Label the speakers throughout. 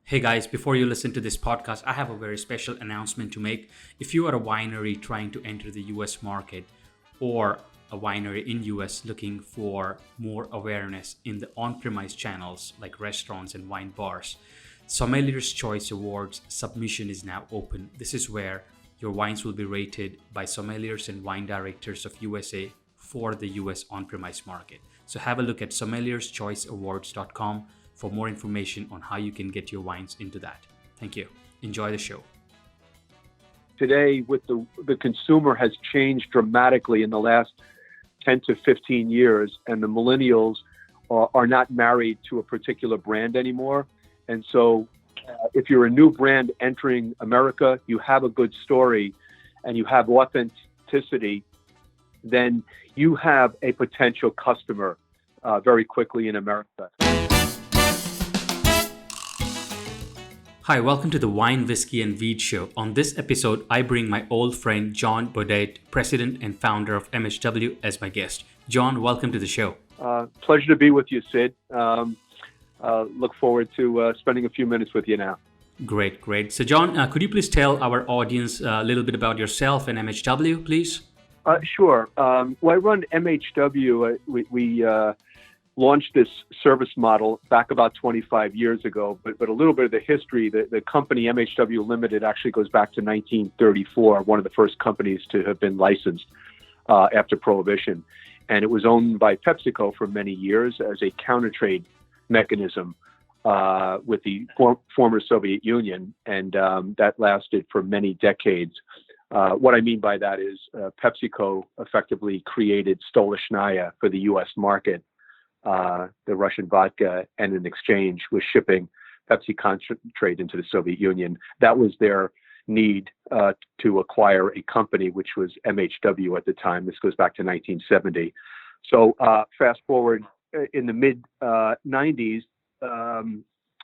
Speaker 1: Hey guys, before you listen to this podcast, I have a very special announcement to make. If you are a winery trying to enter the US market or a winery in US looking for more awareness in the on-premise channels like restaurants and wine bars, Sommelier's Choice Awards submission is now open. This is where your wines will be rated by sommeliers and wine directors of USA for the US on-premise market. So have a look at sommelierschoiceawards.com for more information on how you can get your wines into that. Thank you. Enjoy the show.
Speaker 2: Today, with the consumer has changed dramatically in the last 10 to 15 years, and the millennials are not married to a particular brand anymore. And so if you're a new brand entering America, you have a good story and you have authenticity, then you have a potential customer very quickly in America.
Speaker 1: Hi, welcome to the Wine, Whiskey and Weed Show. On this episode, I bring my old friend John Beaudette, president and founder of MHW, as my guest. John, welcome to the show.
Speaker 2: Pleasure to be with you, Sid. Look forward to spending a few minutes with you now.
Speaker 1: Great. So John, could you please tell our audience a little bit about yourself and MHW, please?
Speaker 2: Sure. Well, I run MHW. We launched this service model back about 25 years ago, but a little bit of the history, the company MHW Limited actually goes back to 1934, one of the first companies to have been licensed after Prohibition. And it was owned by PepsiCo for many years as a counter-trade mechanism with the former Soviet Union, and that lasted for many decades. What I mean by that is PepsiCo effectively created Stolichnaya for the U.S. market, the Russian vodka, and in exchange was shipping Pepsi concentrate into the Soviet Union. That was their need to acquire a company, which was MHW at the time. This goes back to 1970. So fast forward in the mid 90s,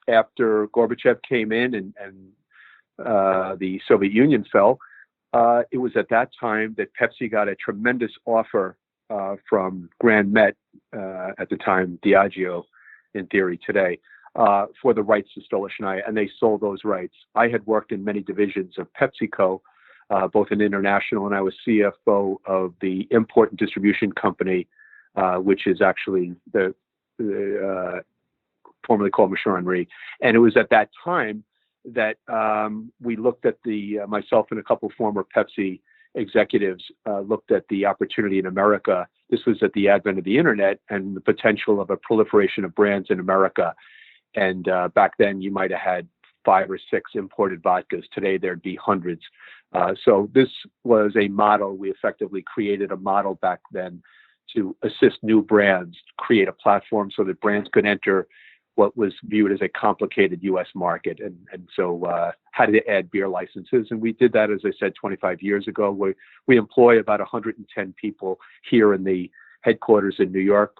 Speaker 2: after Gorbachev came in and the Soviet Union fell, it was at that time that Pepsi got a tremendous offer from Grand Met, at the time Diageo, in theory today, for the rights to Stolichnaya, and they sold those rights. I had worked in many divisions of PepsiCo, both in international, and I was CFO of the import and distribution company, which is actually the formerly called Machinery. And it was at that time that we looked at myself and a couple former Pepsi executives looked at the opportunity in America. This was at the advent of the internet and the potential of a proliferation of brands in America. And back then you might have had 5 or 6 imported vodkas. Today there'd be hundreds. So this was a model. We effectively created a model back then to assist new brands, create a platform so that brands could enter what was viewed as a complicated U.S. market. And so had to add beer licenses. And we did that, as I said, 25 years ago. We employ about 110 people here in the headquarters in New York.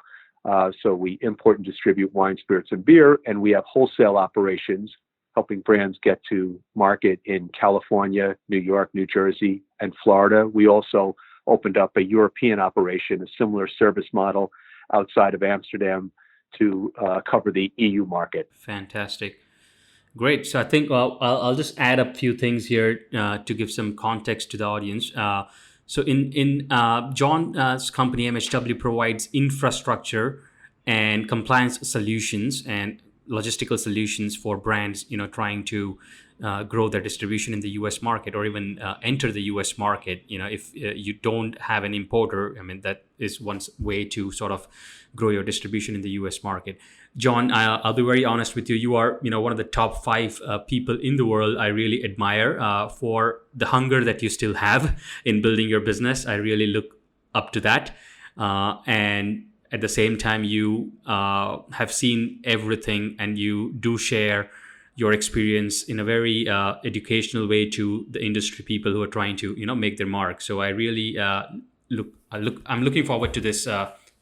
Speaker 2: So we import and distribute wine, spirits, and beer. And we have wholesale operations helping brands get to market in California, New York, New Jersey, and Florida. We also opened up a European operation, a similar service model outside of Amsterdam, to cover the EU market.
Speaker 1: Fantastic. Great. So I think I'll just add a few things here to give some context to the audience. So in John's company, MHW provides infrastructure and compliance solutions and logistical solutions for brands, trying to grow their distribution in the U.S. market or even enter the U.S. market. If you don't have an importer, that is one way to sort of grow your distribution in the U.S. market. John, I'll be very honest with you. You are, one of the top 5 people in the world I really admire for the hunger that you still have in building your business. I really look up to that. And at the same time, you have seen everything and you do share your experience in a very educational way to the industry people who are trying to, make their mark. So I really I'm looking forward to this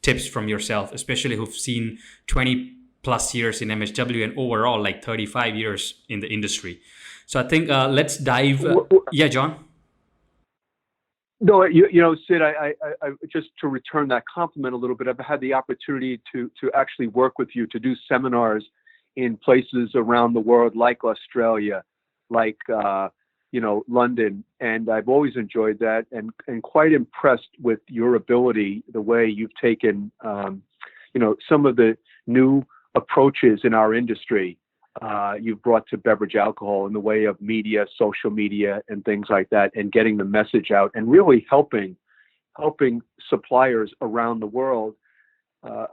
Speaker 1: tips from yourself, especially who've seen 20 plus years in MHW and overall like 35 years in the industry. So I think let's dive. Yeah, John.
Speaker 2: No, Sid, I just to return that compliment a little bit, I've had the opportunity to actually work with you to do seminars in places around the world, like Australia, like London, and I've always enjoyed that, and quite impressed with your ability, the way you've taken, some of the new approaches in our industry. You've brought to beverage alcohol in the way of media, social media, and things like that, and getting the message out, and really helping suppliers around the world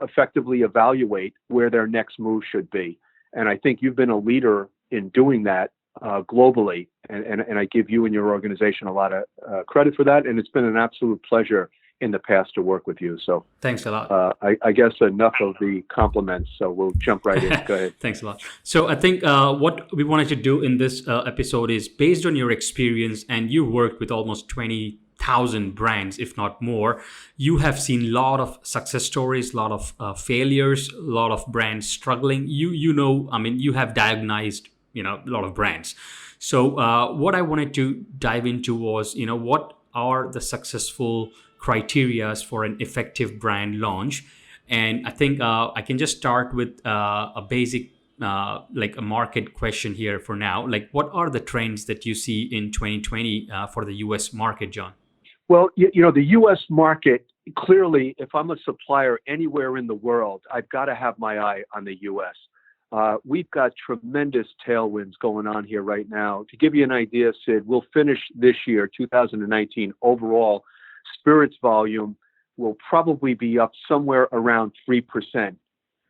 Speaker 2: effectively evaluate where their next move should be. And I think you've been a leader in doing that globally, and I give you and your organization a lot of credit for that. And it's been an absolute pleasure in the past to work with you. So
Speaker 1: thanks a lot.
Speaker 2: I guess enough of the compliments. So we'll jump right in. Go ahead.
Speaker 1: Thanks a lot. So I think what we wanted to do in this episode is, based on your experience, and you worked with almost 20,000 brands, if not more. You have seen a lot of success stories, a lot of failures, a lot of brands struggling. You have diagnosed, a lot of brands. So what I wanted to dive into was, what are the successful criteria for an effective brand launch? And I think I can just start with a basic, like a market question here for now. Like, what are the trends that you see in 2020 for the US market, John?
Speaker 2: Well, the U.S. market, clearly, if I'm a supplier anywhere in the world, I've got to have my eye on the U.S. We've got tremendous tailwinds going on here right now. To give you an idea, Sid, we'll finish this year, 2019, overall, spirits volume will probably be up somewhere around 3%.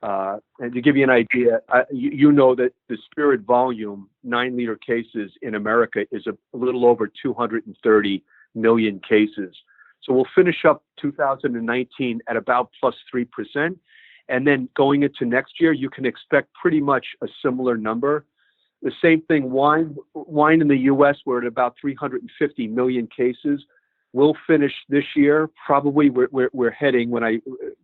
Speaker 2: And to give you an idea, you know that the spirit volume, 9-liter cases in America, is a little over 230 million cases. So we'll finish up 2019 at about plus 3%. And then going into next year, you can expect pretty much a similar number. The same thing, wine in the U.S., we're at about 350 million cases. We'll finish this year, probably we're heading,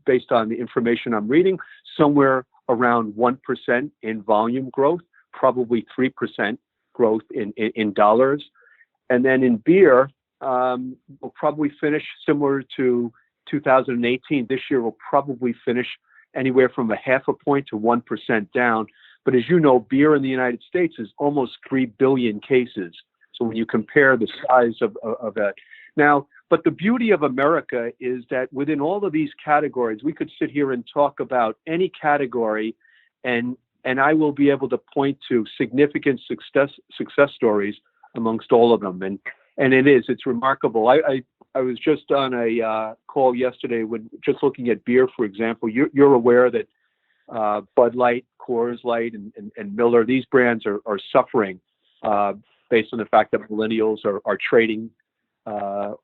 Speaker 2: based on the information I'm reading, somewhere around 1% in volume growth, probably 3% growth in dollars. And then in beer, we'll probably finish similar to 2018. This year, we'll probably finish anywhere from 0.5 point to 1% down. But as you know, beer in the United States is almost 3 billion cases. So when you compare the size of that. Now, but the beauty of America is that within all of these categories, we could sit here and talk about any category, and I will be able to point to significant success stories amongst all of them. And it's remarkable. I was just on a call yesterday when just looking at beer, for example. You're aware that Bud Light, Coors Light, and Miller, these brands are suffering based on the fact that millennials are trading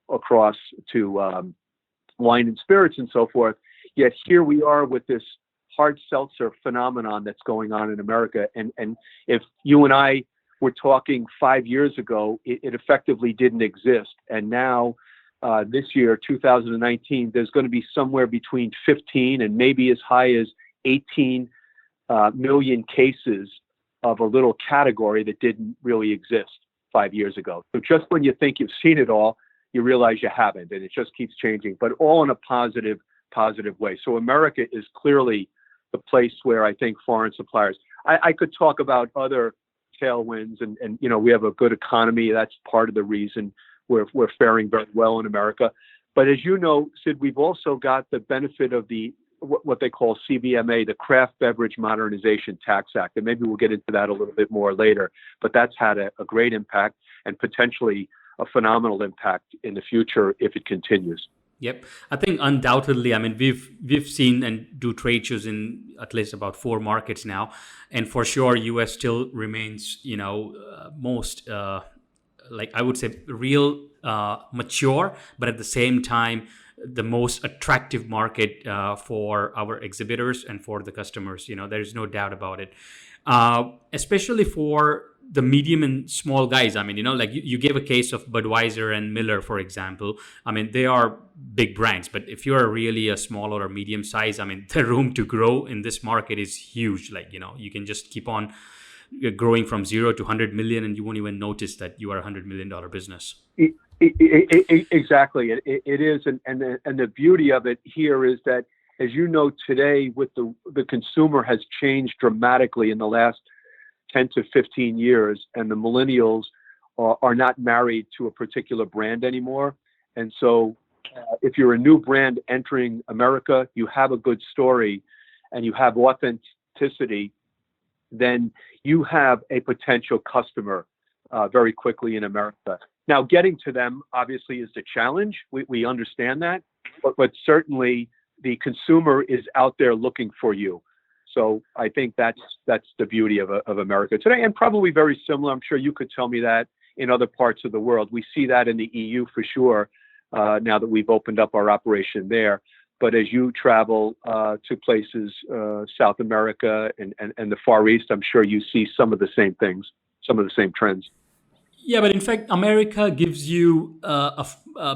Speaker 2: across to wine and spirits and so forth. Yet here we are with this hard seltzer phenomenon that's going on in America. And if you and I were talking 5 years ago, it effectively didn't exist. And now this year, 2019, there's going to be somewhere between 15 and maybe as high as 18 million cases of a little category that didn't really exist 5 years ago. So just when you think you've seen it all, you realize you haven't, and it just keeps changing, but all in a positive way. So America is clearly the place where I think foreign suppliers, I could talk about other tailwinds, and we have a good economy. That's part of the reason we're faring very well in America. But as you know, Sid, we've also got the benefit of what they call CBMA, the Craft Beverage Modernization Tax Act. And maybe we'll get into that a little bit more later. But that's had a great impact, and potentially a phenomenal impact in the future if it continues.
Speaker 1: Yep. I think undoubtedly, I mean, we've seen and do trade shows in at least about 4 markets now. And for sure, US still remains, most, like I would say, real mature, but at the same time, the most attractive market for our exhibitors and for the customers. There's no doubt about it. Especially for the medium and small guys. I mean, like you gave a case of Budweiser and Miller, for example. I mean, they are big brands, but if you're really a small or a medium size, I mean, the room to grow in this market is huge. Like, you can just keep on growing from 0 to 100 million, and you won't even notice that you are a $100 million business.
Speaker 2: Exactly. It is. And the beauty of it here is that as you know, today with the consumer has changed dramatically in the last 10 to 15 years, and the millennials are not married to a particular brand anymore. And so if you're a new brand entering America, you have a good story and you have authenticity, then you have a potential customer very quickly in America. Now, getting to them obviously is the challenge. We understand that, but certainly the consumer is out there looking for you. So I think that's the beauty of America today, and probably very similar. I'm sure you could tell me that in other parts of the world. We see that in the EU for sure. Now that we've opened up our operation there. But as you travel to places, South America and the Far East, I'm sure you see some of the same things, some of the same trends.
Speaker 1: Yeah, but in fact, America gives you a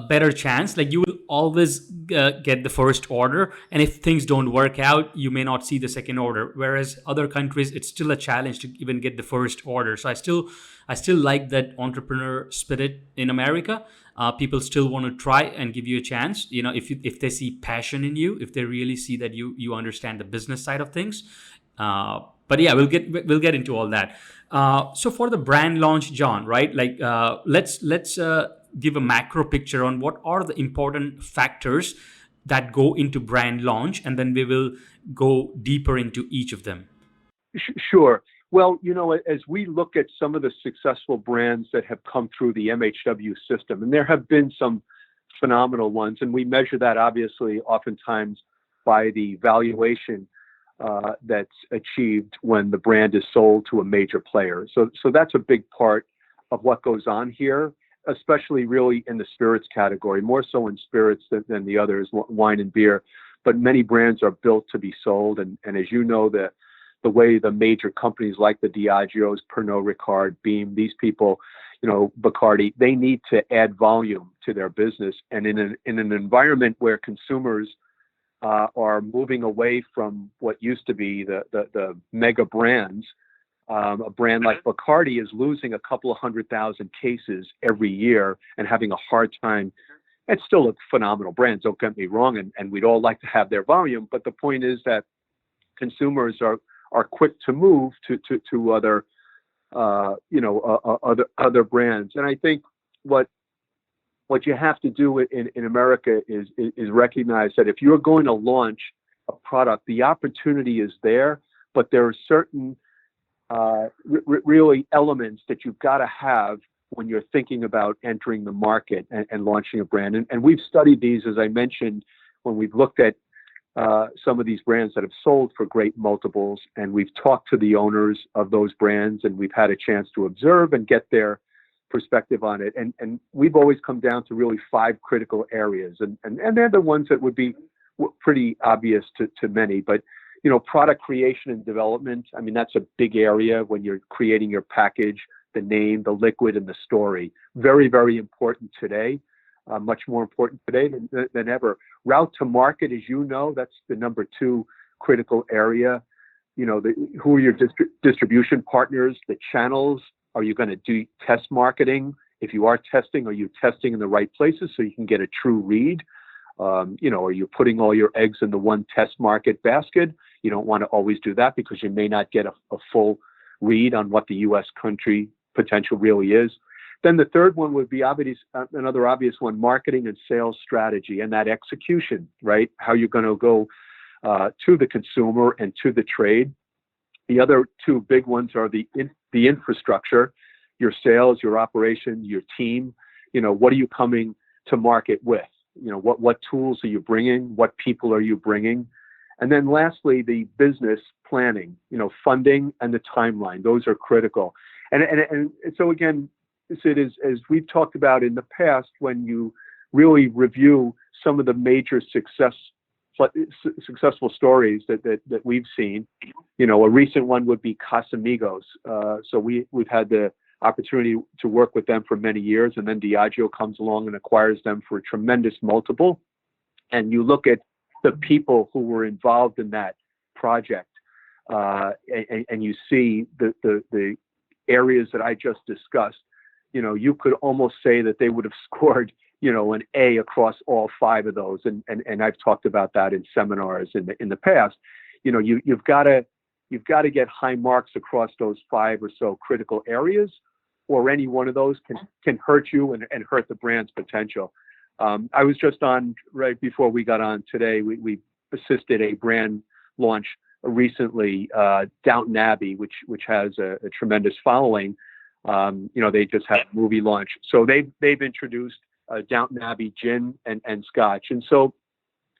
Speaker 1: better chance. Like you will always get the first order, and if things don't work out, you may not see the second order. Whereas other countries, it's still a challenge to even get the first order. So I still like that entrepreneur spirit in America. People still want to try and give you a chance. You know, if they see passion in you, if they really see that you understand the business side of things. But yeah, we'll get into all that. So for the brand launch, John, right? Like let's give a macro picture on what are the important factors that go into brand launch, and then we will go deeper into each of them.
Speaker 2: Sure. Well, you know, as we look at some of the successful brands that have come through the MHW system, and there have been some phenomenal ones, and we measure that obviously oftentimes by the valuation that's achieved when the brand is sold to a major player. So that's a big part of what goes on here, especially really in the spirits category, more so in spirits than the others, wine and beer. But many brands are built to be sold. And as you know, the way the major companies like the Diageo's, Pernod Ricard, Beam, these people, you know, Bacardi, they need to add volume to their business. And in an environment where consumers are moving away from what used to be the mega brands. A brand like Bacardi is losing a couple of 100,000 cases every year and having a hard time. It's still a phenomenal brand, don't get me wrong, and we'd all like to have their volume. But the point is that consumers are quick to move to other other brands. And I think what you have to do in America is recognize that if you're going to launch a product, the opportunity is there, but there are certain really elements that you've got to have when you're thinking about entering the market and launching a brand. And we've studied these, as I mentioned, when we've looked at some of these brands that have sold for great multiples, and we've talked to the owners of those brands, and we've had a chance to observe and get their perspective on it. And we've always come down to really 5 critical areas. And they're the ones that would be pretty obvious to many. But, you know, product creation and development, I mean, that's a big area when you're creating your package, the name, the liquid, and the story. Very, very important today. Much more important today than ever. Route to market, as you know, that's the number 2 critical area. You know, who are your distribution partners, the channels? Are you going to do test marketing? If you are testing, are you testing in the right places so you can get a true read? You know, are you putting all your eggs in the one test market basket? You don't want to always do that because you may not get a full read on what the U.S. country potential really is. Then the third one would be another obvious one, marketing and sales strategy and that execution, right? How you're going to go to the consumer and to the trade. The other 2 big ones are the infrastructure, your sales, your operation, your team. You know, what are you coming to market with? You know, what tools are you bringing? What people are you bringing? And then lastly, the business planning, you know, funding and the timeline. Those are critical. And so again, Sid, as we've talked about in the past, when you really review some of the major successful stories that we've seen, you know, a recent one would be Casamigos. So we've had the opportunity to work with them for many years, and then Diageo comes along and acquires them for a tremendous multiple. And you look at the people who were involved in that project, and you see the areas that I just discussed. You know, you could almost say that they would have scored an A across all five of those. And I've talked about that in seminars in the past. You've got to get high marks across those five or so critical areas, or any one of those can hurt you and hurt the brand's potential. I was just on right before we got on today. We assisted a brand launch recently, Downton Abbey, which has a tremendous following. They just had a movie launch, so they've introduced Downton Abbey gin and scotch, and so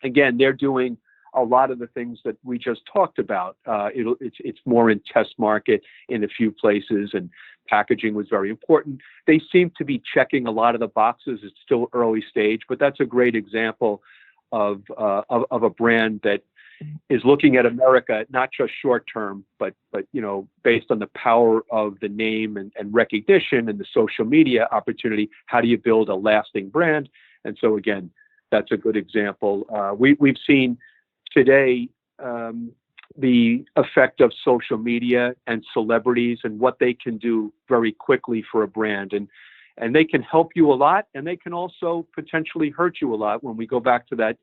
Speaker 2: again, they're doing a lot of the things that we just talked about. It's more in test market in a few places, and packaging was very important. They seem to be checking a lot of the boxes. It's still early stage, but that's a great example of a brand that is looking at America not just short term, but based on the power of the name and recognition and the social media opportunity. How do you build a lasting brand? And so again, that's a good example. We've seen today the effect of social media and celebrities and what they can do very quickly for a brand, and they can help you a lot, and they can also potentially hurt you a lot. When we go back to that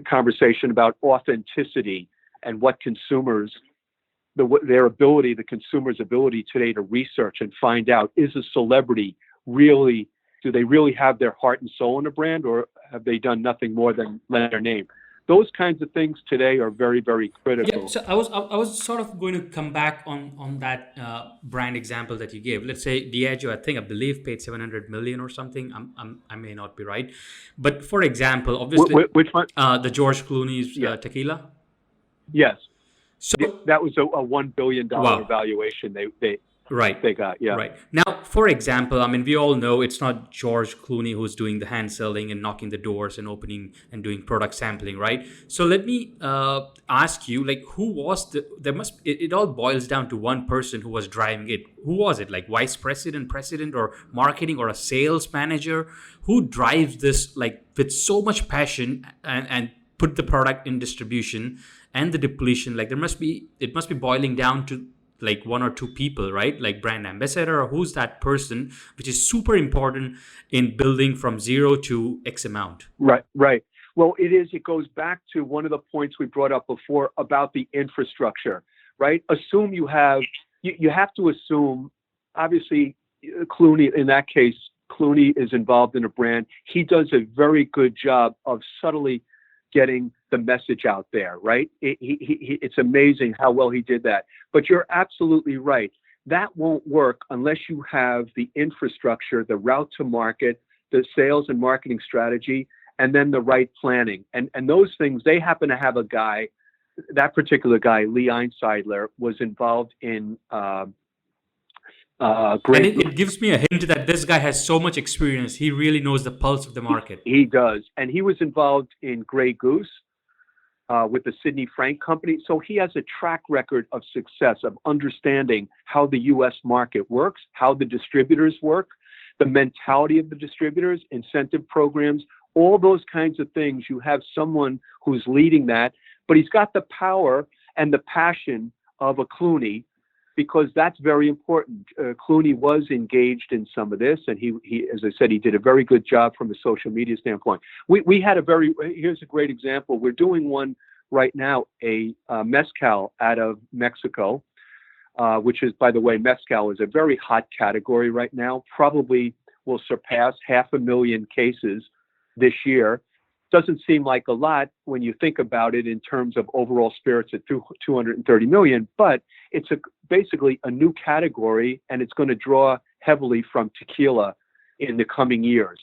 Speaker 2: conversation about authenticity and what consumers, the consumer's ability today to research and find out, is a celebrity really, do they really have their heart and soul in a brand, or have they done nothing more than lend their name? Those kinds of things today are very, very critical.
Speaker 1: Yeah, so I was sort of going to come back on that brand example that you gave. Let's say Diageo, I believe paid 700 million or something. I may not be right, but for example, obviously,
Speaker 2: Which one?
Speaker 1: the George Clooney's
Speaker 2: Yeah.
Speaker 1: tequila.
Speaker 2: Yes,
Speaker 1: So
Speaker 2: that was a $1 billion
Speaker 1: wow,
Speaker 2: valuation
Speaker 1: right.
Speaker 2: they got. Yeah.
Speaker 1: Right. Now, for example, I mean, we all know it's not George Clooney who's doing the hand selling and knocking the doors and opening and doing product sampling, right? So let me ask you, like, who was it all boils down to one person who was driving it. Who was it? Like vice president, or marketing, or a sales manager? Who drives this, like, with so much passion and put the product in distribution and the depletion? Like, it must be boiling down to like one or two people, right? Like brand ambassador, or who's that person, which is super important in building from zero to X amount.
Speaker 2: Right. Well, it goes back to one of the points we brought up before about the infrastructure, right? You have to assume, obviously, Clooney, in that case, Clooney is involved in a brand. He does a very good job of subtly getting the message out there, right? It's amazing how well he did that. But you're absolutely right. That won't work unless you have the infrastructure, the route to market, the sales and marketing strategy, and then the right planning. And those things, they happen to have a guy, that particular guy, Lee Einseidler, was involved in
Speaker 1: And it gives me a hint that this guy has so much experience. He really knows the pulse of the market.
Speaker 2: He does. And he was involved in Grey Goose with the Sidney Frank Company. So he has a track record of success, of understanding how the U.S. market works, how the distributors work, the mentality of the distributors, incentive programs, all those kinds of things. You have someone who's leading that, but he's got the power and the passion of a Clooney, because that's very important. Clooney was engaged in some of this, and he, as I said, he did a very good job from a social media standpoint. We had here's a great example. We're doing one right now, a mezcal out of Mexico, which is, by the way, mezcal is a very hot category right now. Probably will surpass 500,000 cases this year. Doesn't seem like a lot when you think about it in terms of overall spirits at 230 million, but it's basically a new category, and it's going to draw heavily from tequila in the coming years.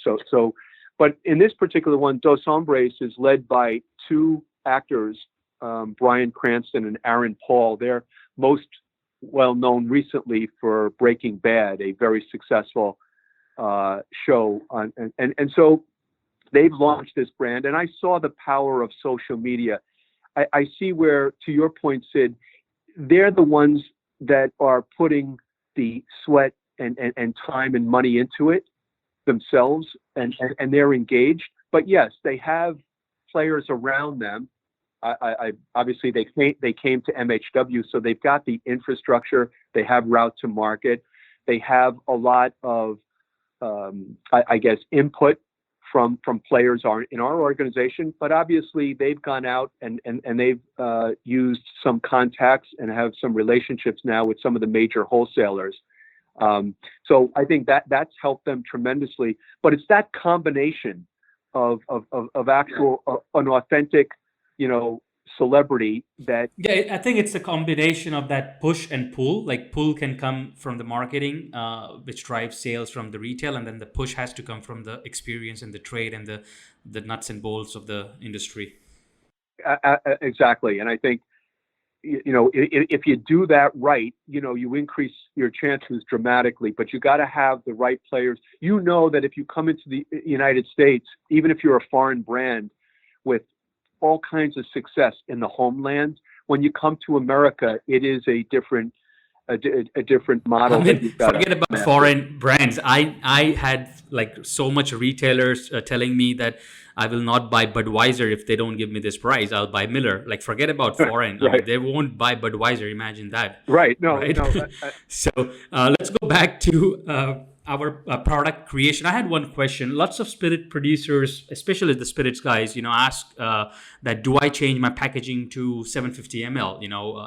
Speaker 2: But in this particular one, Dos Hombres is led by two actors, Bryan Cranston and Aaron Paul. They're most well known recently for Breaking Bad, a very successful show, and so they've launched this brand, and I saw the power of social media. I see where, to your point, Sid, they're the ones that are putting the sweat and time and money into it themselves, and they're engaged. But yes, they have players around them. I obviously they came to MHW, so they've got the infrastructure. They have route to market. They have a lot of, I guess, input from players are in our organization, but obviously they've gone out and they've used some contacts and have some relationships now with some of the major wholesalers. So I think that's helped them tremendously. But it's that combination of actual an authentic, celebrity that.
Speaker 1: Yeah, I think it's a combination of that push and pull. Like pull can come from the marketing, which drives sales from the retail, and then the push has to come from the experience and the trade and the nuts and bolts of the industry.
Speaker 2: Exactly. And I think, if you do that right, you increase your chances dramatically, but you got to have the right players. That if you come into the United States, even if you're a foreign brand with all kinds of success in the homeland, when you come to America, it is a different model
Speaker 1: I
Speaker 2: that
Speaker 1: mean,
Speaker 2: you've got to
Speaker 1: forget about
Speaker 2: master.
Speaker 1: foreign brands. I had like so much retailers telling me that I will not buy Budweiser if they don't give me this price. I'll buy Miller. Like forget about foreign. I
Speaker 2: Right.
Speaker 1: mean, they won't buy Budweiser. Imagine that,
Speaker 2: Right. No,
Speaker 1: right?
Speaker 2: no.
Speaker 1: So let's go back to our product creation. I had one question. Lots of spirit producers, especially the spirits guys, ask that do I change my packaging to 750 ml?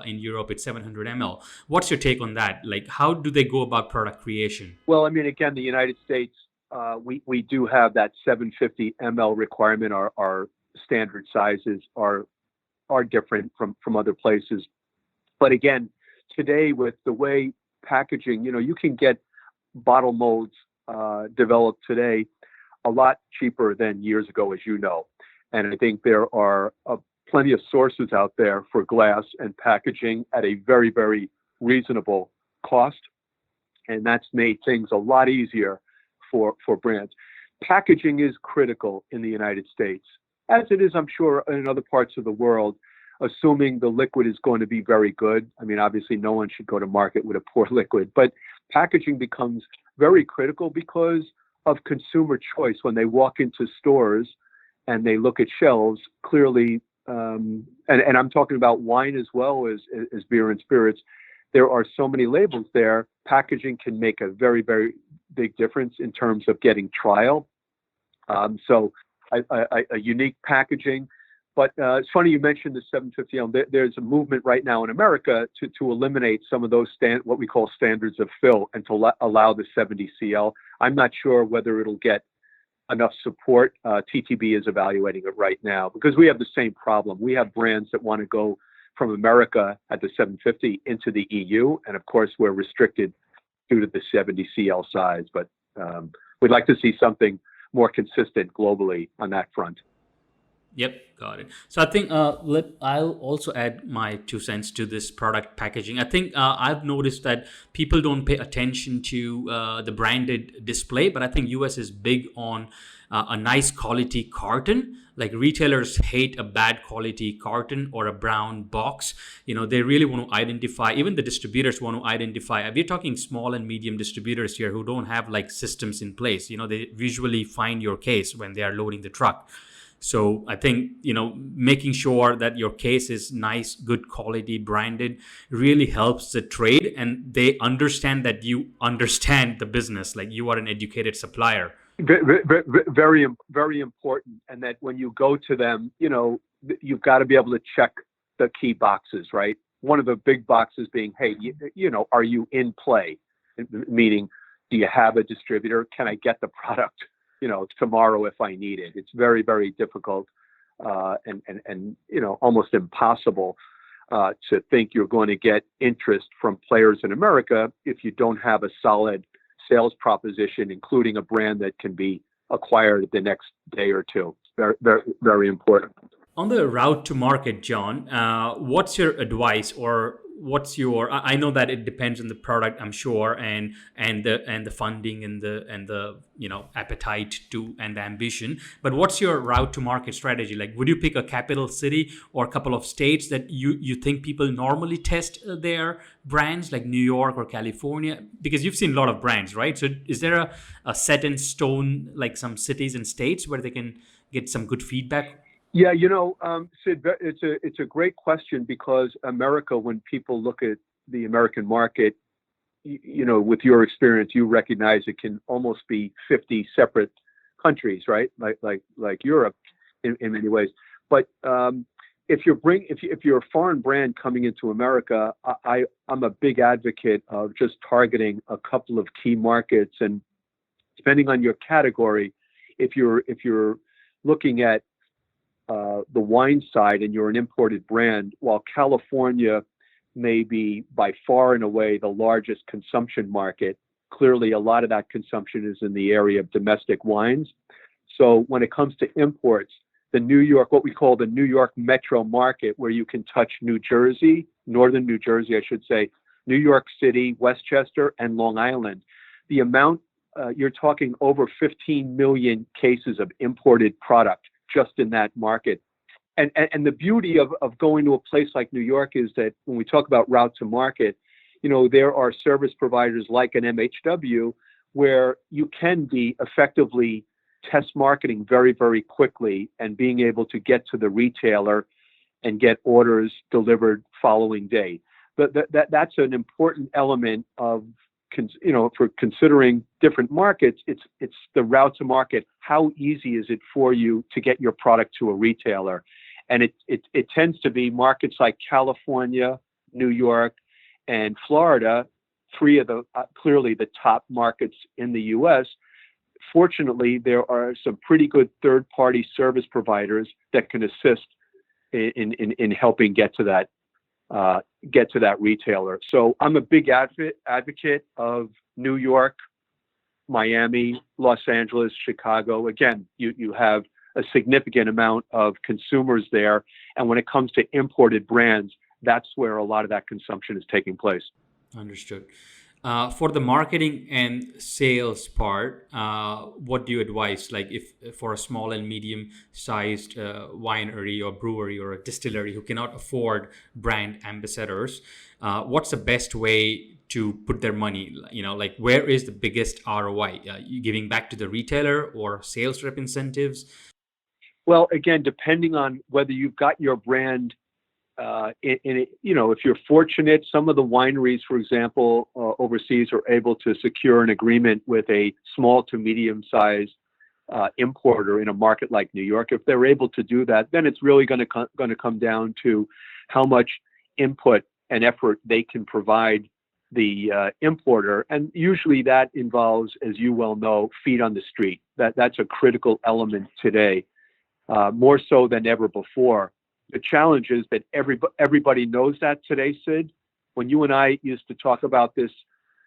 Speaker 1: In Europe it's 700 ml. What's your take on that? Like, how do they go about product creation?
Speaker 2: Well, I mean, again, the United States, we do have that 750 ml requirement. Our standard sizes are different from other places. But again, today with the way packaging, you can get bottle molds developed today a lot cheaper than years ago, as you know. And I think there are plenty of sources out there for glass and packaging at a very, very reasonable cost. And that's made things a lot easier for brands. Packaging is critical in the United States, as it is, I'm sure, in other parts of the world, assuming the liquid is going to be very good. I mean, obviously, no one should go to market with a poor liquid, but packaging becomes very critical because of consumer choice. When they walk into stores and they look at shelves, clearly, and I'm talking about wine as well as beer and spirits, there are so many labels there. Packaging can make a very, very big difference in terms of getting trial. So a unique packaging. But it's funny you mentioned the 750L. There's a movement right now in America to eliminate some of those what we call standards of fill and to allow the 70CL. I'm not sure whether it'll get enough support. TTB is evaluating it right now because we have the same problem. We have brands that want to go from America at the 750 into the EU, and of course we're restricted due to the 70CL size. But we'd like to see something more consistent globally on that front.
Speaker 1: Yep, got it. So I think I'll also add my 2 cents to this product packaging. I think I've noticed that people don't pay attention to the branded display, but I think US is big on a nice quality carton. Like retailers hate a bad quality carton or a brown box. They really want to identify, even the distributors want to identify. We're talking small and medium distributors here who don't have like systems in place. They visually find your case when they are loading the truck. So I think, making sure that your case is nice, good quality, branded really helps the trade, and they understand that you understand the business, like you are an educated supplier.
Speaker 2: Very, very important. And that when you go to them, you've got to be able to check the key boxes, right? One of the big boxes being, hey, are you in play? Meaning, do you have a distributor? Can I get the product, tomorrow if I need it? It's very, very difficult and almost impossible to think you're going to get interest from players in America if you don't have a solid sales proposition, including a brand that can be acquired the next day or two. Very, very, very important.
Speaker 1: On the route to market, John, what's your advice, or what's your? I know that it depends on the product, I'm sure, and the funding and the appetite to and the ambition. But what's your route to market strategy? Like, would you pick a capital city or a couple of states that you think people normally test their brands, like New York or California? Because you've seen a lot of brands, right? So is there a set in stone, like some cities and states where they can get some good feedback?
Speaker 2: Yeah, Sid, it's a great question because America, when people look at the American market, with your experience, you recognize it can almost be 50 separate countries, right? Like Europe, in many ways. But if you're a foreign brand coming into America, I'm a big advocate of just targeting a couple of key markets, and depending on your category, if you're looking at the wine side and you're an imported brand, while California may be by far and away the largest consumption market, clearly a lot of that consumption is in the area of domestic wines. So when it comes to imports, the New York, what we call the New York metro market, where you can touch New Jersey, northern New Jersey, I should say, New York City, Westchester, and Long Island, the amount, you're talking over 15 million cases of imported product just in that market. And the beauty of going to a place like New York is that when we talk about route to market, there are service providers like an MHW where you can be effectively test marketing very, very quickly and being able to get to the retailer and get orders delivered following day. But that's an important element of, for considering different markets. It's the route to market. How easy is it for you to get your product to a retailer? And it tends to be markets like California, New York, and Florida, three of the clearly the top markets in the U.S. Fortunately, there are some pretty good third-party service providers that can assist in helping get to that retailer. So I'm a big advocate of New York, Miami, Los Angeles, Chicago. Again, you have a significant amount of consumers there, and when it comes to imported brands, that's where a lot of that consumption is taking place.
Speaker 1: Understood. For the marketing and sales part, what do you advise? Like if for a small and medium-sized winery or brewery or a distillery who cannot afford brand ambassadors, what's the best way to put their money? Like where is the biggest ROI? You giving back to the retailer or sales rep incentives?
Speaker 2: Well, again, depending on whether you've got your brand if you're fortunate, some of the wineries, for example, overseas are able to secure an agreement with a small to medium-sized importer in a market like New York. If they're able to do that, then it's really going to come down to how much input and effort they can provide the importer, and usually that involves, as you well know, feet on the street. That's a critical element today, more so than ever before. The challenge is that everybody knows that today, Sid. When you and I used to talk about this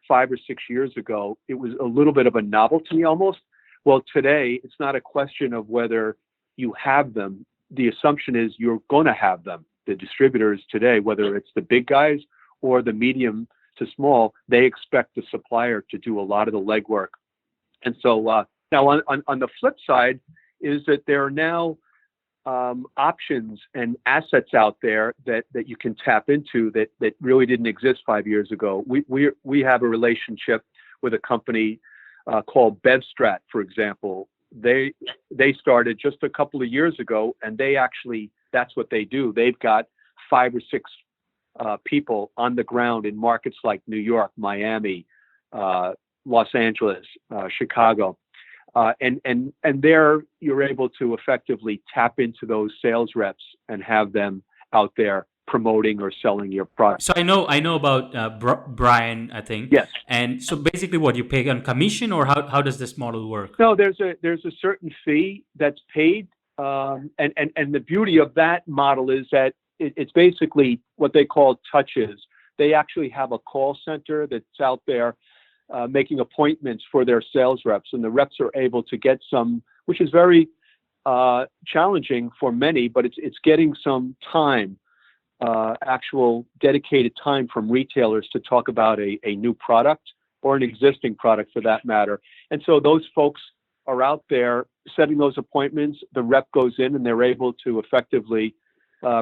Speaker 2: 5 or 6 years ago, it was a little bit of a novelty almost. Well, today, it's not a question of whether you have them. The assumption is you're going to have them. The distributors today, whether it's the big guys or the medium to small, they expect the supplier to do a lot of the legwork. And so now on the flip side is that there are now options and assets out there that you can tap into that really didn't exist 5 years ago. We have a relationship with a company called BevStrat, for example. They started just a couple of years ago, and that's what they do. They've got 5 or 6 people on the ground in markets like New York, Miami, Los Angeles, Chicago. And there you're able to effectively tap into those sales reps and have them out there promoting or selling your product.
Speaker 1: So I know about Brian, I think.
Speaker 2: Yes.
Speaker 1: And so basically, what you pay on commission, or how does this model work?
Speaker 2: No, there's a certain fee that's paid, and the beauty of that model is that it's basically what they call touches. They actually have a call center that's out there making appointments for their sales reps, and the reps are able to get some, which is very challenging for many, but it's getting some time, actual dedicated time from retailers to talk about a new product or an existing product for that matter. And so those folks are out there setting those appointments. The rep goes in and they're able to effectively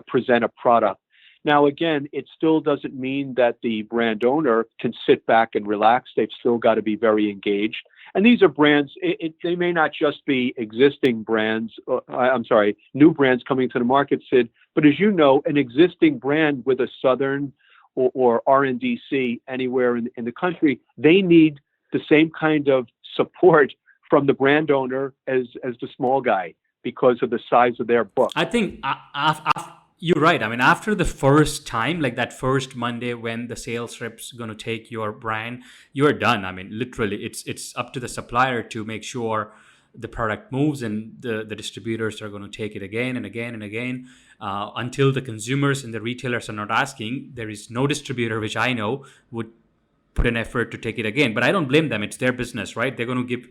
Speaker 2: present a product. Now, again, it still doesn't mean that the brand owner can sit back and relax. They've still got to be very engaged. And these are brands, they may not just be existing brands, new brands coming to the market, Sid, but as you know, an existing brand with a Southern or RNDC anywhere in the country, they need the same kind of support from the brand owner as the small guy because of the size of their book.
Speaker 1: I think you're right. I mean, after the first time, like that first Monday when the sales rep's going to take your brand, you're done. I mean, literally, it's up to the supplier to make sure the product moves, and the distributors are going to take it again and again and again until the consumers and the retailers are not asking. There is no distributor, which I know, would put an effort to take it again. But I don't blame them. It's their business, right? They're going to give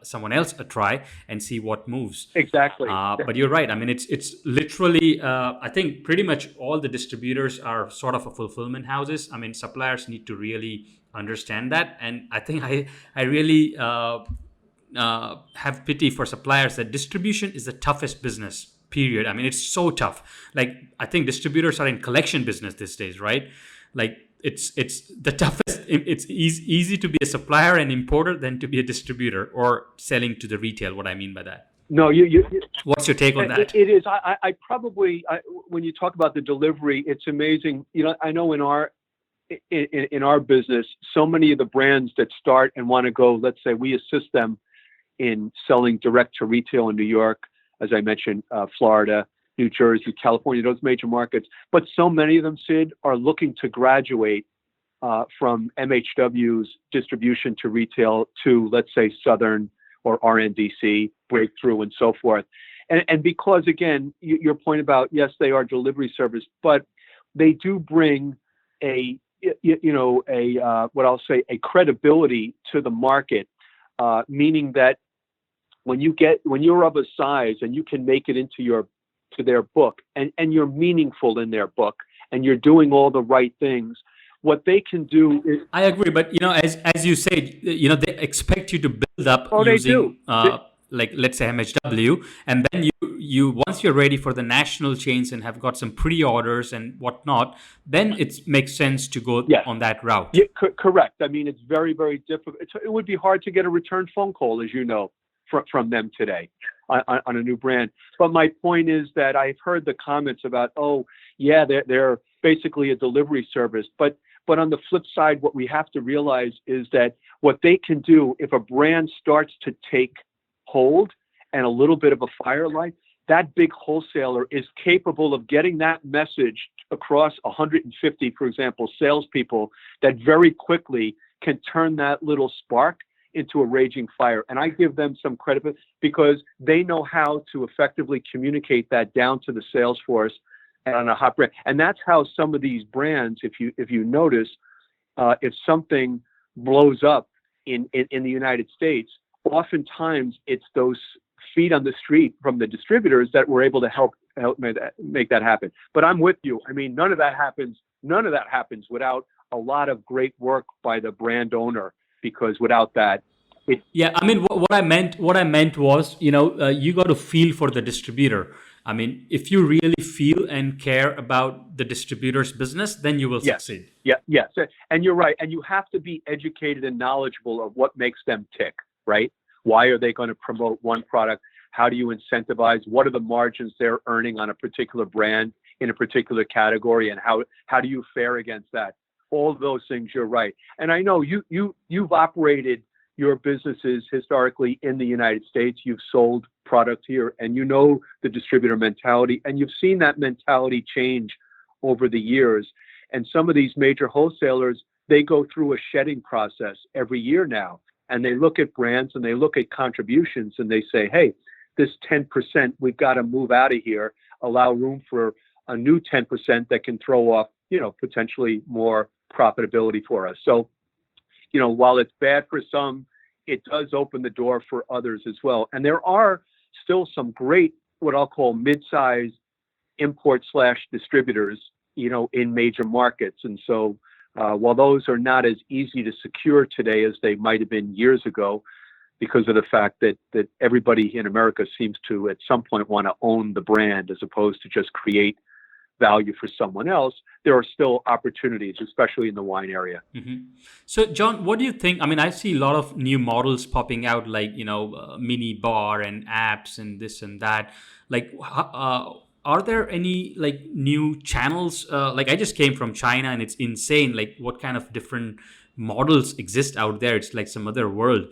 Speaker 1: someone else a try and see what moves.
Speaker 2: Exactly.
Speaker 1: But you're right. I mean, it's literally, I think pretty much all the distributors are sort of a fulfillment houses. I mean, suppliers need to really understand that. And I think I really have pity for suppliers that distribution is the toughest business, period. I mean, it's so tough. Like, I think distributors are in collection business these days, right? Like, it's the toughest. It's easy to be a supplier and importer than to be a distributor or selling to the retail. What I mean by that.
Speaker 2: No,
Speaker 1: What's your take on that?
Speaker 2: It is. I probably, when you talk about the delivery, it's amazing. You know, I know in our business, so many of the brands that start and want to go, let's say we assist them in selling direct to retail in New York, as I mentioned, Florida, New Jersey, California, those major markets. But so many of them, Sid, are looking to graduate from MHW's distribution to retail to, let's say, Southern or RNDC, Breakthrough, and so forth. And because, again, your point about, yes, they are delivery service, but they do bring what I'll say, a credibility to the market, meaning that when you're of a size and you can make it into their book and you're meaningful in their book and you're doing all the right things, what they can do is...
Speaker 1: I agree, but as you said, they expect you to build up using like, let's say, MHW, and then you once you're ready for the national chains and have got some pre-orders and whatnot, then it makes sense to go on that route.
Speaker 2: Yeah, correct. I mean, it's very, very difficult. It would be hard to get a return phone call, as you know, from them today on a new brand. But my point is that I've heard the comments about, oh, yeah, they're basically a delivery service. But on the flip side, what we have to realize is that what they can do, if a brand starts to take hold and a little bit of a firelight, that big wholesaler is capable of getting that message across 150, for example, salespeople that very quickly can turn that little spark into a raging fire. And I give them some credit because they know how to effectively communicate that down to the sales force and on a hot brand. And that's how some of these brands, if you notice, if something blows up in the United States, oftentimes it's those feet on the street from the distributors that were able to help make that happen. But I'm with you. I mean, none of that happens without a lot of great work by the brand owner, because without that,
Speaker 1: I mean, what I meant was, you got to feel for the distributor. I mean, if you really feel and care about the distributor's business, then you will succeed.
Speaker 2: Yes. And you're right. And you have to be educated and knowledgeable of what makes them tick, right? Why are they going to promote one product? How do you incentivize? What are the margins they're earning on a particular brand in a particular category? And how do you fare against that? All of those things, you're right. And I know you've operated your businesses historically in the United States. You've sold product here, and you know the distributor mentality, and you've seen that mentality change over the years. And some of these major wholesalers, they go through a shedding process every year now, and they look at brands and they look at contributions and they say, hey, this 10%, we've got to move out of here, allow room for a new 10% that can throw off, potentially more profitability for us. So, while it's bad for some, it does open the door for others as well. And there are still some great, what I'll call mid-size import/distributors, in major markets. And so while those are not as easy to secure today as they might have been years ago, because of the fact that everybody in America seems to at some point want to own the brand as opposed to just create value for someone else, there are still opportunities, especially in the wine area.
Speaker 1: Mm-hmm. So, John, what do you think? I mean, I see a lot of new models popping out, like, mini bar and apps and this and that. Like, are there any like new channels? Like, I just came from China and it's insane. Like, what kind of different models exist out there? It's like some other world.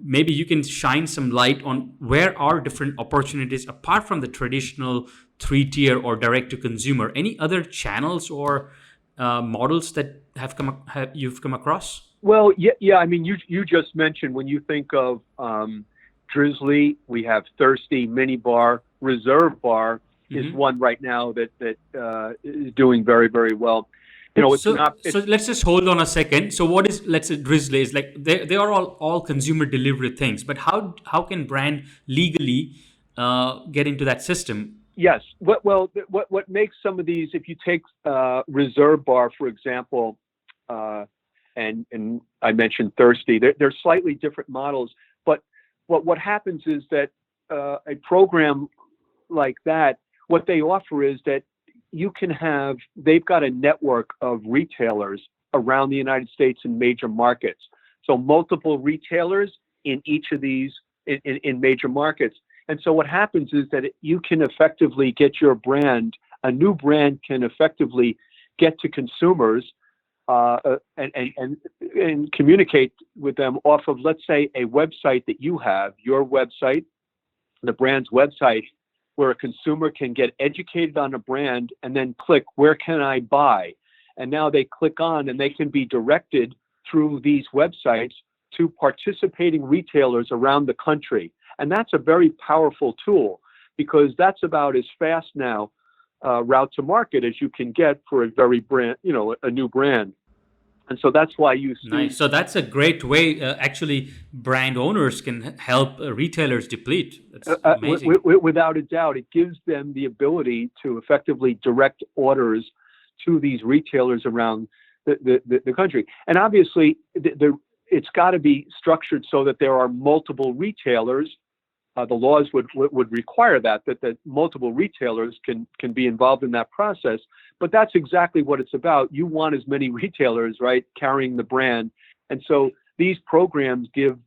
Speaker 1: maybe you can shine some light on where are different opportunities apart from the traditional three-tier or direct-to-consumer. Any other channels or models that you've come across?
Speaker 2: Well, yeah. I mean, you just mentioned when you think of Drizzly, we have Thirsty, Minibar, Reserve Bar is
Speaker 1: Mm-hmm.
Speaker 2: one right now that is doing very, very well. You know, it's
Speaker 1: So
Speaker 2: not.
Speaker 1: so
Speaker 2: It's
Speaker 1: let's just hold on a second. So what is, let's say, Drizzly is like, they are all consumer delivery things, but how can brand legally get into that system?
Speaker 2: Yes. What makes some of these? If you take Reserve Bar, for example, uh, and I mentioned Thirsty, they're slightly different models. But what happens is that a program like that, what they offer is that you can have. They've got a network of retailers around the United States in major markets. So multiple retailers in each of these in major markets. And so what happens is that you can effectively get your brand, a new brand can effectively get to consumers and communicate with them off of, let's say, a website that you have, your website, the brand's website, where a consumer can get educated on a brand and then click, where can I buy? And now they click on and they can be directed through these websites to participating retailers around the country. And that's a very powerful tool because that's about as fast now route to market as you can get for a very brand, a new brand. And so that's why you see,
Speaker 1: Nice. So that's a great way. Actually, brand owners can help retailers deplete. That's amazing.
Speaker 2: without a doubt, it gives them the ability to effectively direct orders to these retailers around the country. And obviously, it's got to be structured so that there are multiple retailers. The laws would require that multiple retailers can be involved in that process. But that's exactly what it's about. You want as many retailers, right, carrying the brand, and so these programs give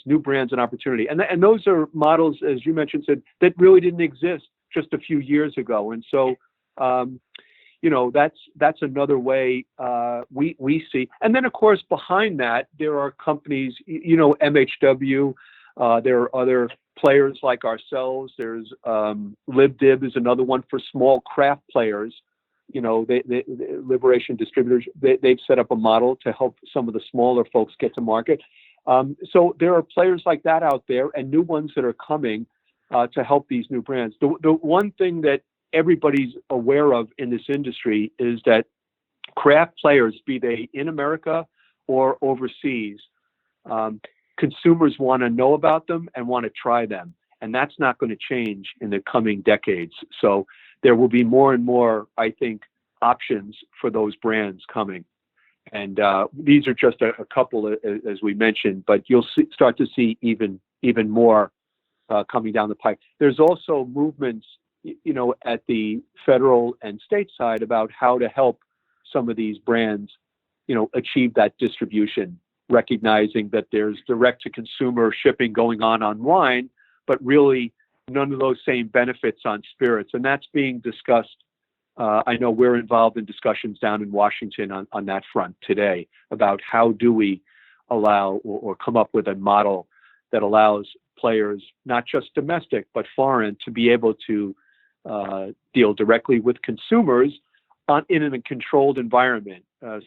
Speaker 2: new brands, an opportunity. And those are models, as you mentioned, Sid, that really didn't exist just a few years ago. And so, that's another way we see. And then, of course, behind that, there are companies, MHW. There are other players like ourselves. There's LibDib is another one for small craft players. They Liberation Distributors, they've set up a model to help some of the smaller folks get to market. So there are players like that out there and new ones that are coming to help these new brands. The one thing that everybody's aware of in this industry is that craft players, be they in America or overseas, consumers want to know about them and want to try them. And that's not going to change in the coming decades. So there will be more and more, I think, options for those brands coming. And these are just a couple, as we mentioned, but you'll start to see even more coming down the pipe. There's also movements, at the federal and state side about how to help some of these brands, achieve that distribution, recognizing that there's direct-to-consumer shipping going on wine, but really none of those same benefits on spirits. And that's being discussed. I know we're involved in discussions down in Washington on that front today about how do we allow or come up with a model that allows players, not just domestic, but foreign, to be able to deal directly with consumers in a controlled environment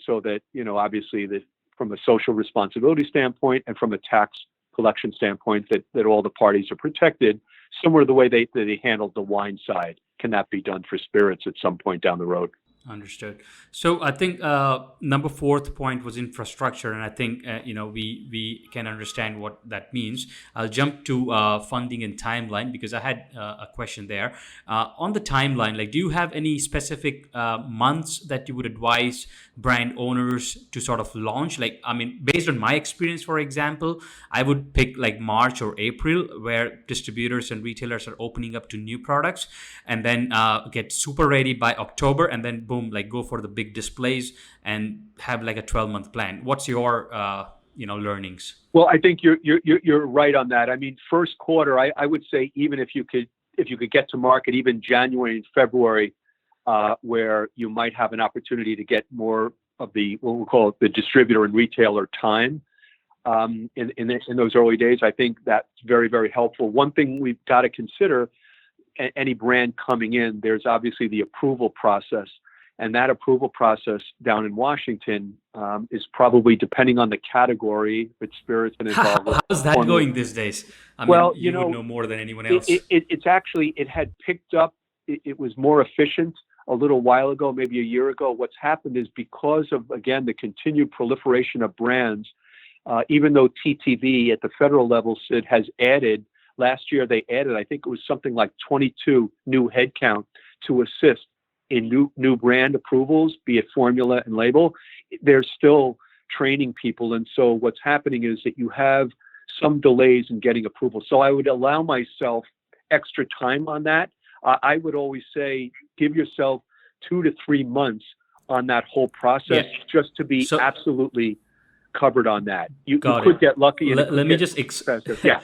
Speaker 2: so that, obviously that from a social responsibility standpoint and from a tax collection standpoint, that all the parties are protected, similar to the way they handled the wine side. Can that be done for spirits at some point down the road?
Speaker 1: Understood. So I think number fourth point was infrastructure, and I think we can understand what that means. I'll jump to funding and timeline because I had a question there on the timeline. Like, do you have any specific months that you would advise brand owners to sort of launch? Like, I mean, based on my experience, for example, I would pick like March or April, where distributors and retailers are opening up to new products, and then get super ready by October, and then boom, like go for the big displays and have like a 12-month plan. What's your learnings?
Speaker 2: Well, I think you're right on that. I mean, first quarter, I would say even if you could get to market even January and February, where you might have an opportunity to get more of the what we'll call the distributor and retailer time. in those early days. I think that's very, very helpful. One thing we've got to consider, any brand coming in, there's obviously the approval process. And that approval process down in Washington is probably, depending on the category, if it's spirits and involved with
Speaker 1: How's that
Speaker 2: formula.
Speaker 1: going these days? I mean,
Speaker 2: Well,
Speaker 1: you would know more than anyone
Speaker 2: it,
Speaker 1: else.
Speaker 2: it, it- it's actually, it had picked up. It was more efficient a little while ago, maybe a year ago. What's happened is, because of, again, the continued proliferation of brands, even though TTV at the federal level, Sid, has added, last year they added, I think it was something like 22 new headcount to assist in new brand approvals, be it formula and label. They're still training people. And so what's happening is that you have some delays in getting approval. So I would allow myself extra time on that. I would always say, give yourself 2 to 3 months on that whole process,
Speaker 1: Yeah.
Speaker 2: just to be
Speaker 1: So
Speaker 2: absolutely covered on that. You
Speaker 1: got
Speaker 2: could
Speaker 1: it.
Speaker 2: get lucky and it could
Speaker 1: Let me
Speaker 2: get
Speaker 1: just
Speaker 2: expensive. Yeah.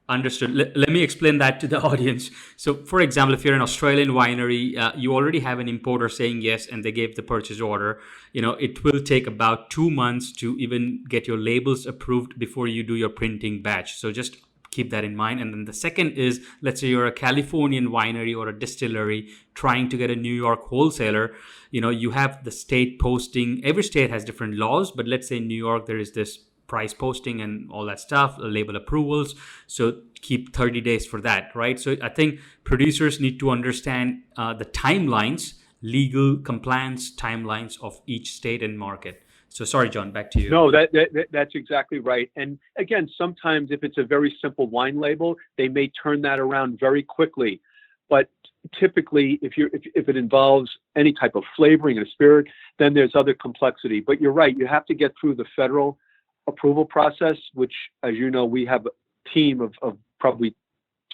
Speaker 1: understood. Let me explain that to the audience. So, for example, if you're an Australian winery, you already have an importer saying yes, and they gave the purchase order. It will take about 2 months to even get your labels approved before you do your printing batch. So just keep that in mind. And then the second is, let's say you're a Californian winery or a distillery trying to get a New York wholesaler. You have the state posting. Every state has different laws, but let's say in New York there is this price posting and all that stuff, label approvals. So keep 30 days for that, right? So I think producers need to understand the timelines, legal compliance timelines of each state and market. So sorry, John, back to you.
Speaker 2: No, that's exactly right. And again, sometimes if it's a very simple wine label, they may turn that around very quickly. But typically, if it involves any type of flavoring and a spirit, then there's other complexity. But you're right, you have to get through the federal approval process, which, as you know, we have a team of probably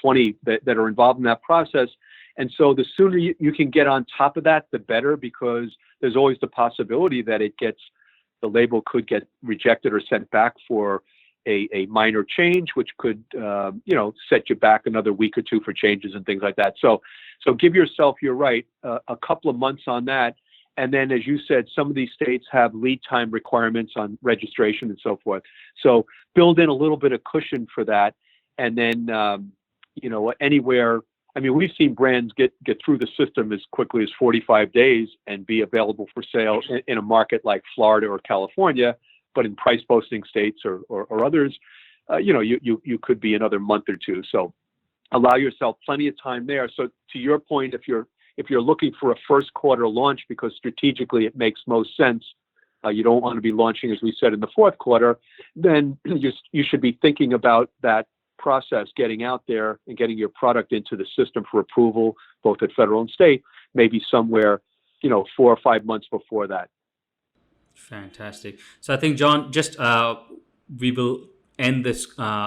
Speaker 2: 20 that are involved in that process. And so the sooner you can get on top of that, the better, because there's always the possibility that the label could get rejected or sent back for a minor change, which could, set you back another week or two for changes and things like that. So give yourself, you're right, a couple of months on that. And then, as you said, some of these states have lead time requirements on registration and so forth. So build in a little bit of cushion for that. And then, anywhere, I mean, we've seen brands get through the system as quickly as 45 days and be available for sale in a market like Florida or California, but in price posting states or others, you could be another month or two. So allow yourself plenty of time there. So to your point, if you're looking for a first quarter launch, because strategically it makes most sense, you don't want to be launching, as we said, in the fourth quarter, then you should be thinking about that process, getting out there and getting your product into the system for approval, both at federal and state, maybe somewhere, 4 or 5 months before that.
Speaker 1: Fantastic. So I think, John, just we will end this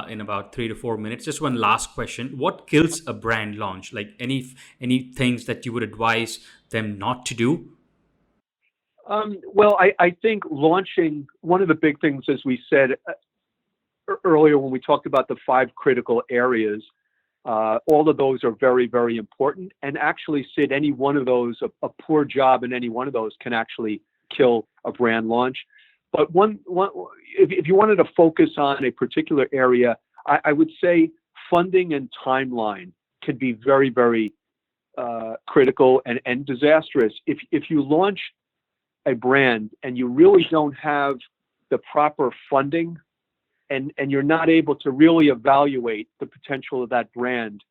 Speaker 1: in about 3 to 4 minutes. Just one last question: what kills a brand launch? Like any things that you would advise them not to do?
Speaker 2: Well, I think launching, one of the big things, as we said earlier when we talked about the 5 critical areas, all of those are very, very important. And actually, Sid, any one of those, a poor job in any one of those can actually kill a brand launch. But if you wanted to focus on a particular area, I would say funding and timeline can be very, very critical and disastrous. If you launch a brand and you really don't have the proper funding, and you're not able to really evaluate the potential of that brand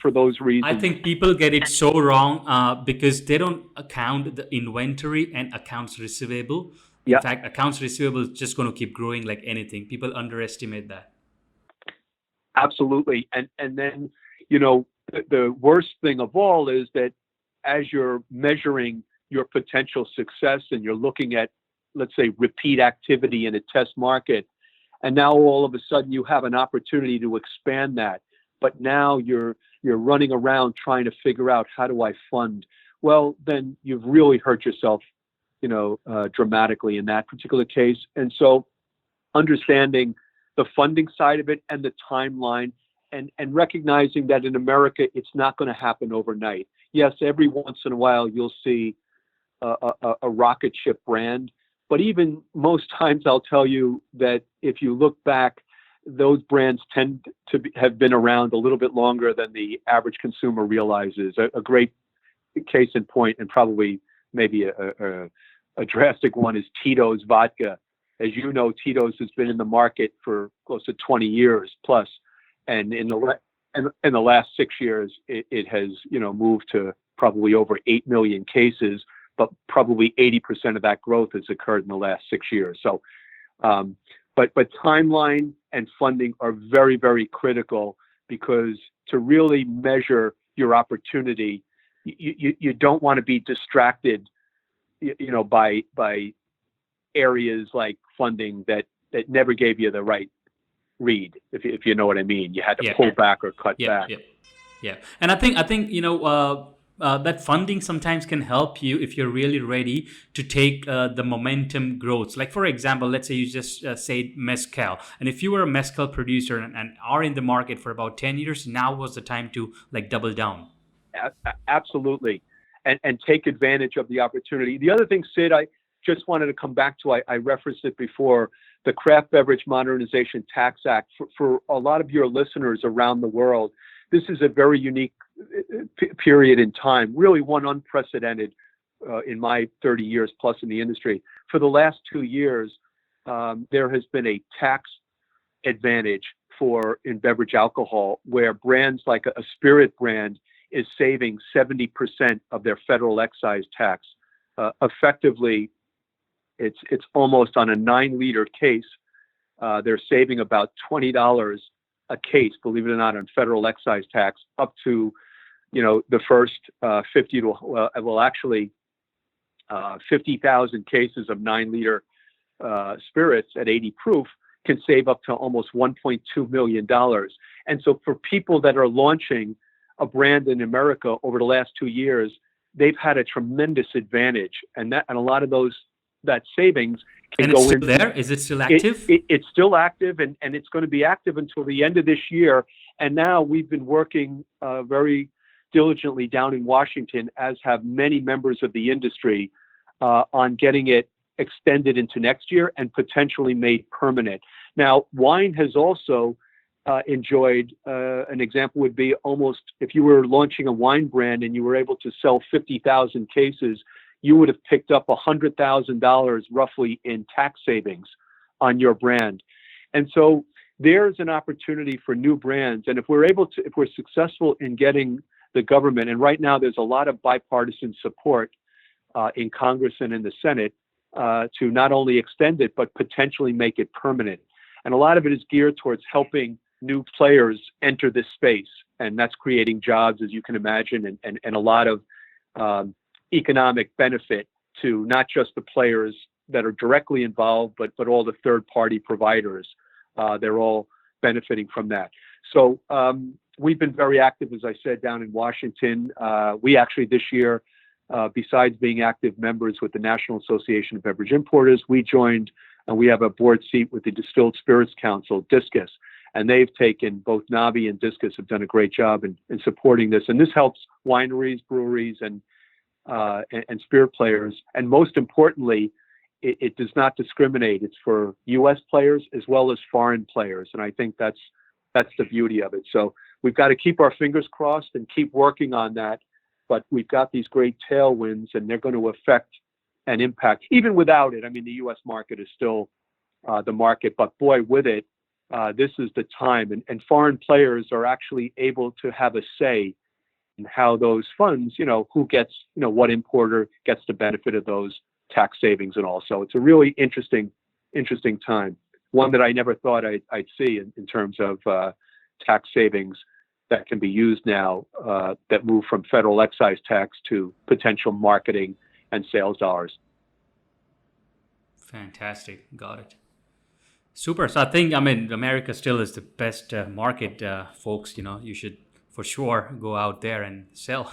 Speaker 2: for those reasons.
Speaker 1: I think people get it so wrong because they don't account the inventory and accounts receivable. In
Speaker 2: Yeah,
Speaker 1: fact, accounts receivable is just going to keep growing like anything. People underestimate that.
Speaker 2: absolutely. And then, the worst thing of all is that as you're measuring your potential success and you're looking at, let's say, repeat activity in a test market, and now all of a sudden you have an opportunity to expand that, but now you're running around trying to figure out, how do I fund? Well, then you've really hurt yourself, dramatically in that particular case. And so understanding the funding side of it and the timeline, and recognizing that in America, it's not going to happen overnight. Yes, every once in a while you'll see a rocket ship brand, But even most times, I'll tell you that if you look back, those brands tend to have been around a little bit longer than the average consumer realizes. A great case in point, and probably maybe a drastic one, is Tito's vodka. As you know, Tito's has been in the market for close to 20 years plus, and in the last 6 years, it has moved to probably over 8 million cases, but probably 80% of that growth has occurred in the last 6 years. So, but timeline and funding are very, very critical, because to really measure your opportunity, you don't want to be distracted, by areas like funding that never gave you the right read, if you know what I mean. You had to
Speaker 1: Yeah.
Speaker 2: pull back or cut
Speaker 1: Yeah.
Speaker 2: back.
Speaker 1: Yeah. Yeah. And I think that funding sometimes can help you if you're really ready to take the momentum growth. Like, for example, let's say you just say mezcal, and if you were a mezcal producer and are in the market for about 10 years, now was the time to like double down.
Speaker 2: Absolutely, and take advantage of the opportunity. The other thing, Sid, I just wanted to come back to, I referenced it before, the Craft Beverage Modernization Tax Act. For a lot of your listeners around the world, this is a very unique period in time, really one unprecedented in my 30 years plus in the industry. For the last 2 years, there has been a tax advantage in beverage alcohol, where brands like a spirit brand is saving 70% of their federal excise tax. Effectively, it's almost on a 9-liter case. They're saving about $20 a case, believe it or not, on federal excise tax, up to, the first 50,000 cases of 9-liter spirits at 80 proof can save up to almost $1.2 million. And so for people that are launching a brand in America over the last 2 years, they've had a tremendous advantage. And a lot of that savings can
Speaker 1: And
Speaker 2: go
Speaker 1: it's still
Speaker 2: into
Speaker 1: there? Is it still active?
Speaker 2: it's still active, and it's going to be active until the end of this year. And now we've been working very diligently down in Washington, as have many members of the industry, on getting it extended into next year and potentially made permanent. Now, wine has also enjoyed, an example would be, almost, if you were launching a wine brand and you were able to sell 50,000 cases, you would have picked up $100,000 roughly in tax savings on your brand. And so there's an opportunity for new brands. And if we're successful in getting the government, and right now there's a lot of bipartisan support in Congress and in the Senate, to not only extend it, but potentially make it permanent. And a lot of it is geared towards helping new players enter this space. And that's creating jobs, as you can imagine, and a lot of economic benefit to not just the players that are directly involved, but all the third-party providers. They're all benefiting from that. So we've been very active, as I said, down in Washington. We actually this year, besides being active members with the National Association of Beverage Importers, we joined, and we have a board seat with the Distilled Spirits Council, DISCUS, and they've taken, both Navi and DISCUS have done a great job in supporting this. And this helps wineries, breweries, and spirit players. And most importantly, it does not discriminate. It's for U.S. players as well as foreign players. And I think that's the beauty of it. So we've got to keep our fingers crossed and keep working on that. But we've got these great tailwinds, and they're going to affect and impact. Even without it, I mean, the U.S. market is still the market. But boy, with it, this is the time. And foreign players are actually able to have a say in how those funds, who gets, what importer gets the benefit of those tax savings and all. So it's a really interesting time. One that I never thought I'd see in terms of tax savings that can be used now, that move from federal excise tax to potential marketing and sales dollars.
Speaker 1: Fantastic. Got it. Super. So I think, America still is the best market, folks. You should for sure go out there and sell.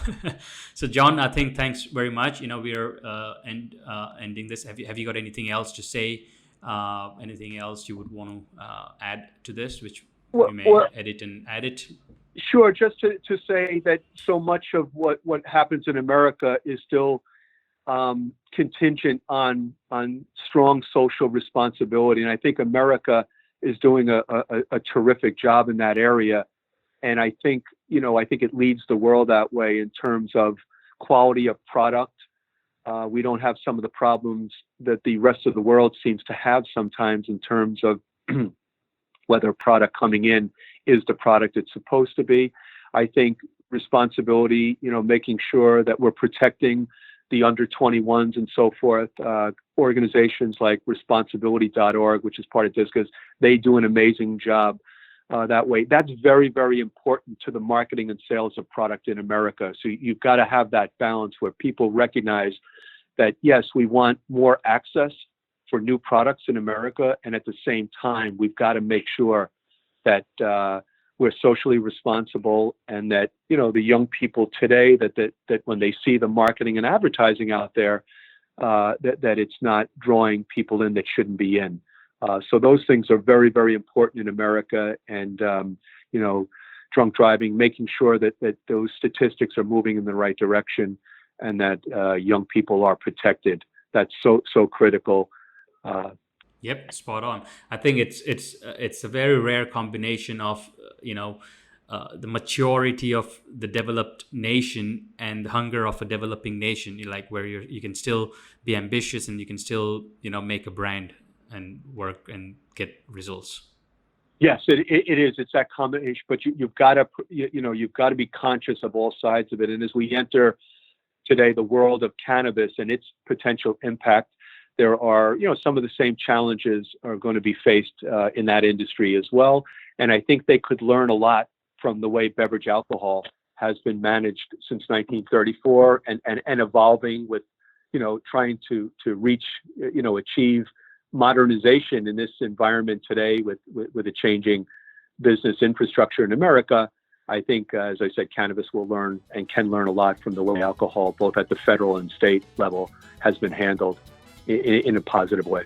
Speaker 1: So John, I think thanks very much. We are ending this. Have you got anything else to say? Anything else you would want to add to this, which you may edit and add it?
Speaker 2: Sure. Just to say that so much of what happens in America is still contingent on strong social responsibility, and I think America is doing a terrific job in that area. And I think it leads the world that way in terms of quality of product. We don't have some of the problems that the rest of the world seems to have sometimes in terms of whether a product coming in is the product it's supposed to be. I think responsibility, making sure that we're protecting the under 21s and so forth. Organizations like responsibility.org, which is part of DISCUS, they do an amazing job that way. That's very, very important to the marketing and sales of product in America. So you've got to have that balance where people recognize that, yes, we want more access for new products in America. And at the same time, we've got to make sure that we're socially responsible, and that, the young people today, that when they see the marketing and advertising out there, that it's not drawing people in that shouldn't be in. So those things are very, very important in America. And, drunk driving, making sure that those statistics are moving in the right direction, and that young people are protected. That's so critical.
Speaker 1: Yep, spot on. I think it's a very rare combination of the maturity of the developed nation and the hunger of a developing nation. Like where you can still be ambitious and you can still make a brand and work and get results.
Speaker 2: Yes, it is. It's that combination, but you've got to be conscious of all sides of it. And as we enter today the world of cannabis and its potential impact, there are, some of the same challenges are going to be faced in that industry as well. And I think they could learn a lot from the way beverage alcohol has been managed since 1934 and evolving with, trying to reach, achieve modernization in this environment today with a changing business infrastructure in America. I think, as I said, cannabis will learn and can learn a lot from the way alcohol, both at the federal and state level, has been handled in a positive way.